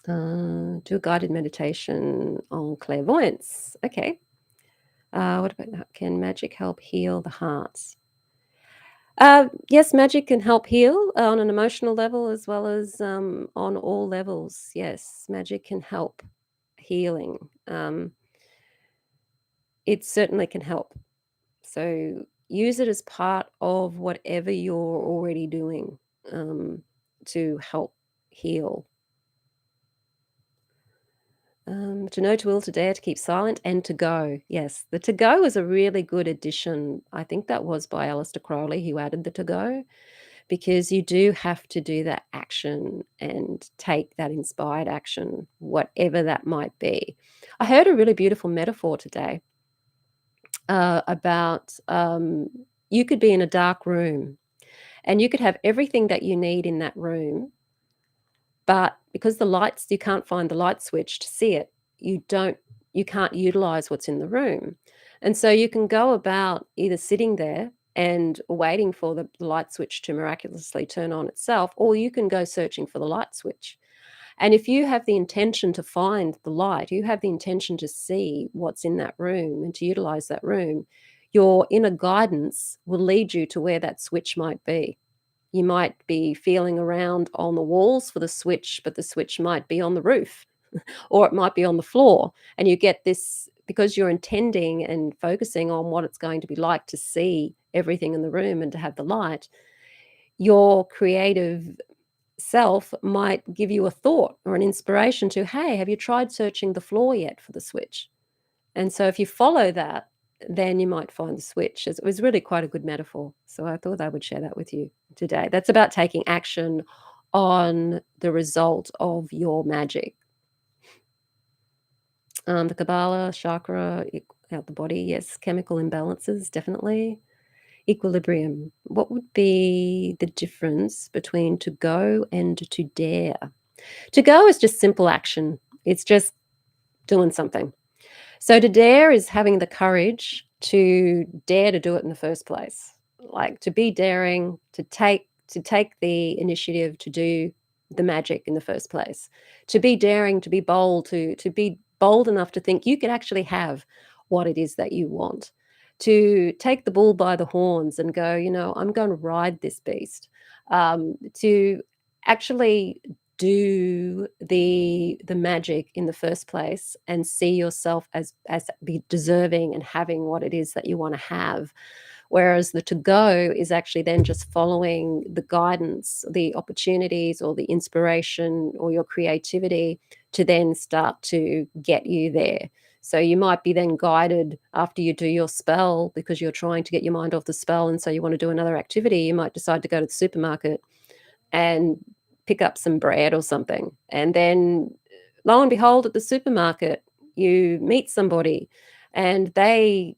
Do a guided meditation on clairvoyance. Okay. What about that? Can magic help heal the heart? Yes, magic can help heal on an emotional level as well as on all levels. Yes, magic can help healing. It certainly can help. So use it as part of whatever you're already doing um, to help heal. To know, to will, to dare, to keep silent, and to go. Yes, the to go is a really good addition. I think that was by Aleister Crowley who added the to go, because you do have to do that action and take that inspired action, whatever that might be. I heard a really beautiful metaphor today about you could be in a dark room and you could have everything that you need in that room, but because the lights, you can't find the light switch to see it, you can't utilize what's in the room. And so you can go about either sitting there and waiting for the light switch to miraculously turn on itself, or you can go searching for the light switch. And if you have the intention to find the light, you have the intention to see what's in that room and to utilize that room, your inner guidance will lead you to where that switch might be. You might be feeling around on the walls for the switch, but the switch might be on the roof or it might be on the floor. And you get this because you're intending and focusing on what it's going to be like to see everything in the room and to have the light. Your creative self might give you a thought or an inspiration to, hey, have you tried searching the floor yet for the switch? And so if you follow that, then you might find the switch. It was really quite a good metaphor. So I thought I would share that with you today. That's about taking action on the result of your magic. The Kabbalah, chakra, out the body, yes. Chemical imbalances, definitely. Equilibrium. What would be the difference between to go and to dare? To go is just simple action. It's just doing something. So to dare is having the courage to dare to do it in the first place. Like to be daring, to take the initiative to do the magic in the first place. To be daring, to be bold, to be bold enough to think you could actually have what it is that you want. To take the bull by the horns and go, I'm going to ride this beast. To actually do the magic in the first place and see yourself as be deserving and having what it is that you want to have, whereas the to go is actually then just following the guidance, the opportunities or the inspiration or your creativity to then start to get you there. So you might be then guided after you do your spell because you're trying to get your mind off the spell, and so you want to do another activity. You might decide to go to the supermarket and pick up some bread or something. And then lo and behold, at the supermarket, you meet somebody and they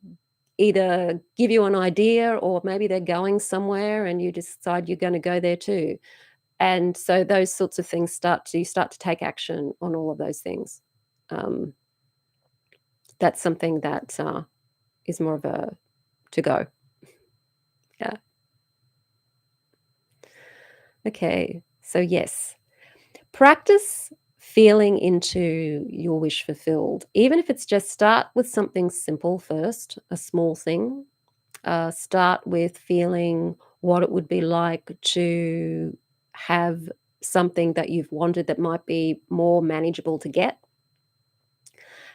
either give you an idea or maybe they're going somewhere and you decide you're going to go there too. And so those sorts of things you start to take action on all of those things. Um, that's something that is more of a to go. Yeah. Okay. So yes, practice feeling into your wish fulfilled, even if it's just start with something simple first, a small thing. Start with feeling what it would be like to have something that you've wanted that might be more manageable to get.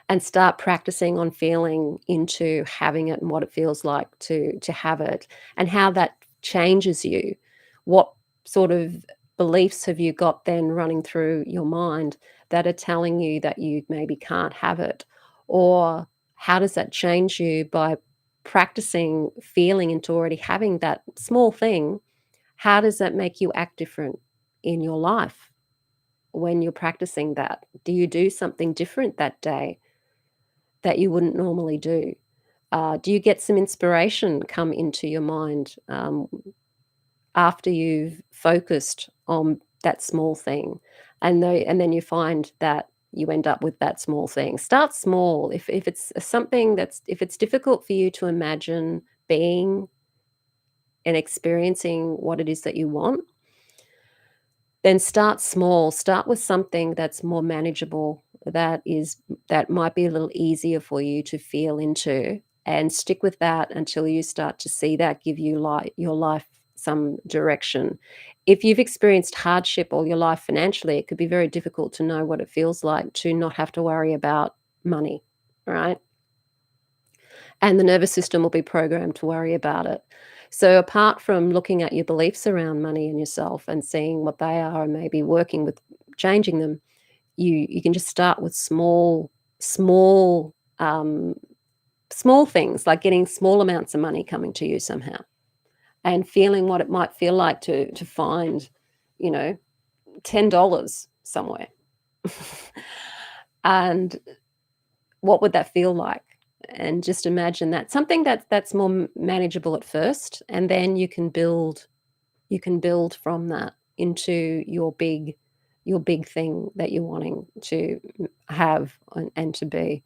and start practicing on feeling into having it and what it feels like to have it, and how that changes you. What sort of beliefs have you got then running through your mind that are telling you that you maybe can't have it? Or how does that change you by practicing feeling into already having that small thing? How does that make you act different in your life when you're practicing that? Do you do something different that day that you wouldn't normally do? Do you get some inspiration come into your mind after you've focused on that small thing, and then you find that you end up with that small thing? Start small. If it's something that's if it's difficult for you to imagine being and experiencing what it is that you want, then start small. Start with something that's more manageable, that might be a little easier for you to feel into, and stick with that until you start to see that give you your life some direction. If you've experienced hardship all your life financially, it could be very difficult to know what it feels like to not have to worry about money, right? And the nervous system will be programmed to worry about it. So, apart from looking at your beliefs around money and yourself and seeing what they are and maybe working with changing them, you can just start with small, small things, like getting small amounts of money coming to you somehow, and feeling what it might feel like to find, you know, $10 somewhere. And what would that feel like? And just imagine that something that's more manageable at first, and then you can build from that into your big thing that you're wanting to have and to be,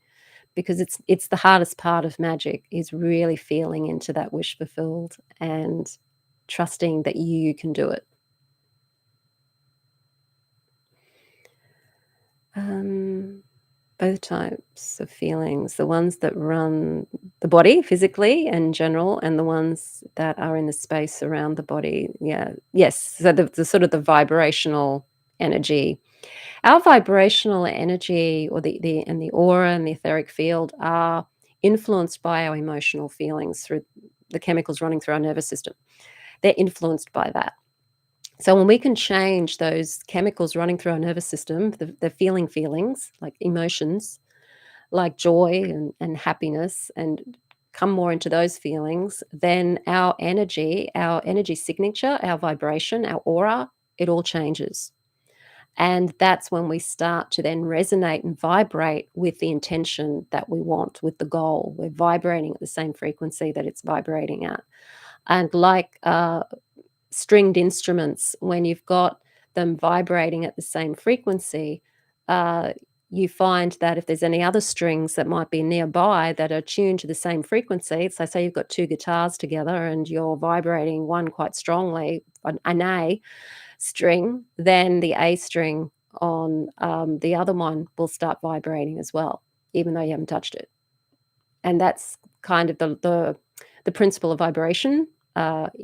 because it's the hardest part of magic, is really feeling into that wish fulfilled and trusting that you can do it. Um, Both types of feelings, the ones that run the body physically and general, and the ones that are in the space around the body. Yeah. Yes. So the sort of the vibrational energy. Our vibrational energy, or the aura and the etheric field, are influenced by our emotional feelings through the chemicals running through our nervous system. They're influenced by that. So when we can change those chemicals running through our nervous system, the feelings like emotions, like joy and happiness, and come more into those feelings, then our energy signature, our vibration, our aura, it all changes. And that's when we start to then resonate and vibrate with the intention that we want, with the goal. We're vibrating at the same frequency that it's vibrating at. And like stringed instruments, when you've got them vibrating at the same frequency, uh, you find that if there's any other strings that might be nearby that are tuned to the same frequency, so say you've got two guitars together and you're vibrating one quite strongly, an A string, then the A string on the other one will start vibrating as well, even though you haven't touched it. And that's kind of the principle of vibration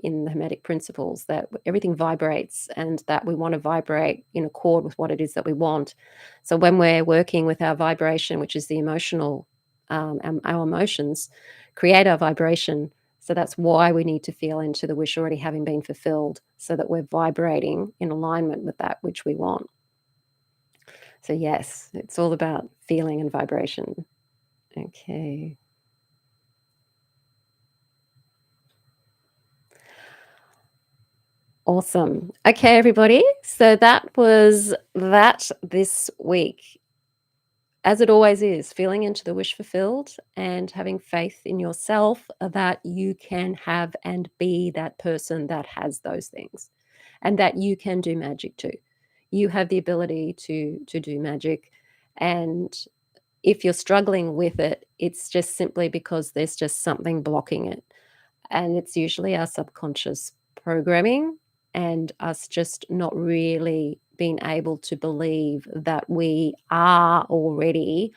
in the Hermetic principles, that everything vibrates and that we want to vibrate in accord with what it is that we want. So when we're working with our vibration, which is the emotional, our emotions create our vibration. So that's why we need to feel into the wish already having been fulfilled, so that we're vibrating in alignment with that which we want. So yes, it's all about feeling and vibration. Okay. Awesome. Okay, everybody. So that was that this week. As it always is, feeling into the wish fulfilled and having faith in yourself that you can have and be that person that has those things, and that you can do magic too. You have the ability to do magic, and if you're struggling with it, it's just simply because there's just something blocking it. And it's usually our subconscious programming and us just not really being able to believe that we are already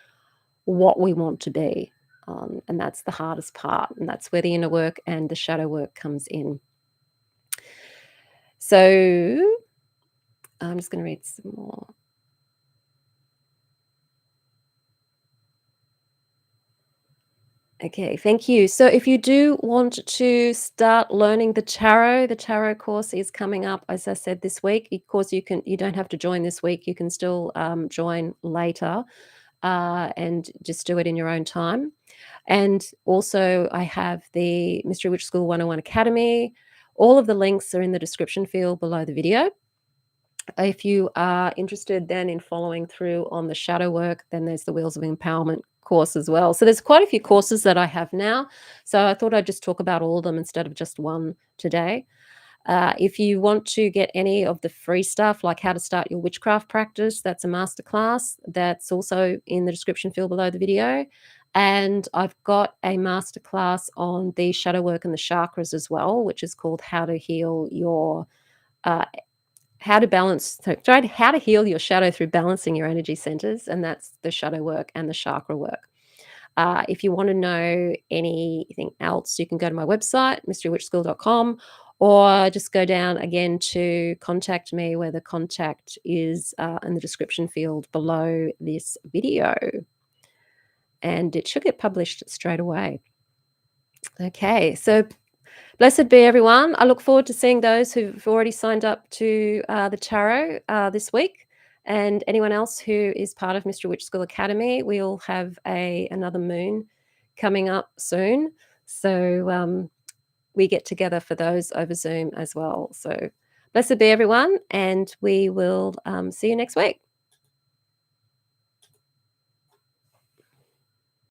what we want to be. And that's the hardest part. And that's where the inner work and the shadow work comes in. So I'm just going to read some more. Okay, thank you. So if you do want to start learning the tarot course is coming up, as I said, this week. Of course, you don't have to join this week. You can still join later and just do it in your own time. And also, I have the Mystery Witch School 101 Academy. All of the links are in the description field below the video. If you are interested then in following through on the shadow work, then there's the Wheels of Empowerment course as well. So there's quite a few courses that I have now. So I thought I'd just talk about all of them instead of just one today. If you want to get any of the free stuff, like how to start your witchcraft practice, that's a masterclass. That's also in the description field below the video. And I've got a masterclass on the shadow work and the chakras as well, which is called How to Heal Your uh, how to heal your shadow through balancing your energy centers, and that's the shadow work and the chakra work. If you want to know anything else, you can go to my website, mysterywitchschool.com, or just go down again to contact me, where the contact is in the description field below this video. And it should get published straight away. Okay, so blessed be everyone. I look forward to seeing those who've already signed up to the tarot this week. And anyone else who is part of Mr. Witch School Academy, we'll have another moon coming up soon. So we get together for those over Zoom as well. So blessed be everyone, and we will see you next week.